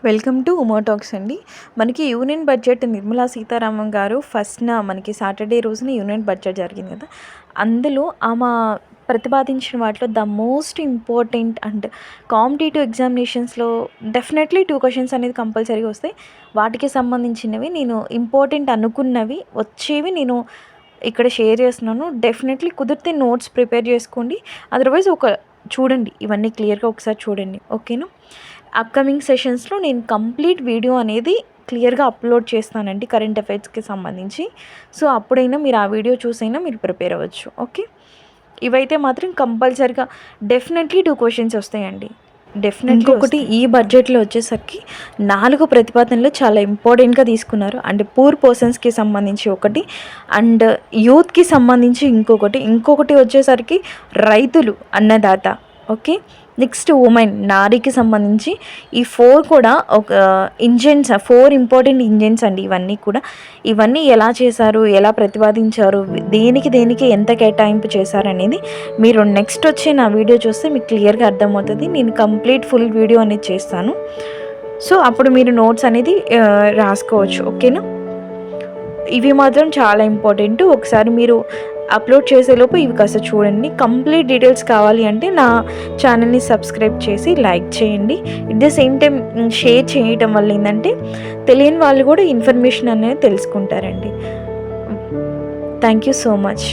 Welcome to Uma talks అండి. మనకి union budget Nirmala Sitharaman గారు ఫస్ట్న మనకి సాటర్డే రోజున యూనియన్ బడ్జెట్ జరిగింది కదా. అందులో ఆమె ప్రతిపాదించిన వాటిలో the most important and competitive ఎగ్జామినేషన్స్లో డెఫినెట్లీ 2 క్వశ్చన్స్ అనేది కంపల్సరీగా వస్తాయి. వాటికి సంబంధించినవి నేను ఇంపార్టెంట్ అనుకున్నవి వచ్చేవి నేను ఇక్కడ షేర్ చేస్తున్నాను. డెఫినెట్లీ కుదిరితే నోట్స్ ప్రిపేర్ చేసుకోండి. అదర్వైజ్ చూడండి, ఇవన్నీ క్లియర్గా ఒకసారి చూడండి, ఓకేనా. అప్కమింగ్ సెషన్స్లో నేను కంప్లీట్ వీడియో అనేది క్లియర్గా అప్లోడ్ చేస్తానండి కరెంట్ అఫైర్స్కి సంబంధించి. సో అప్పుడైనా మీరు ఆ వీడియో చూసైనా మీరు ప్రిపేర్ అవ్వచ్చు, ఓకే. ఇవైతే మాత్రం కంపల్సరీగా డెఫినెట్లీ 2 క్వశ్చన్స్ వస్తాయండి, డెఫినెట్లీ. ఇంకొకటి, ఈ బడ్జెట్లో వచ్చేసరికి 4 ప్రతిపాదనలు చాలా ఇంపార్టెంట్గా తీసుకున్నారు. అండ్ పూర్ పర్సన్స్కి సంబంధించి ఒకటి, అండ్ యూత్కి సంబంధించి ఇంకొకటి వచ్చేసరికి రైతులు అన్నదాత, ఓకే. నెక్స్ట్ ఉమెన్, నారీకి సంబంధించి ఈ 4 కూడా ఒక ఇంజన్స్, 4 ఇంపార్టెంట్ ఇంజన్స్ అండి. ఇవన్నీ ఎలా చేశారు, ఎలా ప్రతిపాదించారు, దేనికి ఎంత కేటాయింపు చేశారు అనేది మీరు నెక్స్ట్ వచ్చే నా వీడియో చూస్తే మీకు క్లియర్గా అర్థమవుతుంది. నేను కంప్లీట్ ఫుల్ వీడియో అనేది చేస్తాను. సో అప్పుడు మీరు నోట్స్ అనేది రాసుకోవచ్చు, ఓకేనా. ఇవి మాత్రం చాలా ఇంపార్టెంట్. ఒకసారి మీరు అప్లోడ్ చేసేలోపు ఇవి కాస్త చూడండి. కంప్లీట్ డీటెయిల్స్ కావాలి అంటే నా ఛానల్ని సబ్స్క్రైబ్ చేసి లైక్ చేయండి. At the same time share చేయటం వల్ల ఏంటంటే తెలియని వాళ్ళు కూడా ఇన్ఫర్మేషన్ అనేది తెలుసుకుంటారండి. Thank you so much.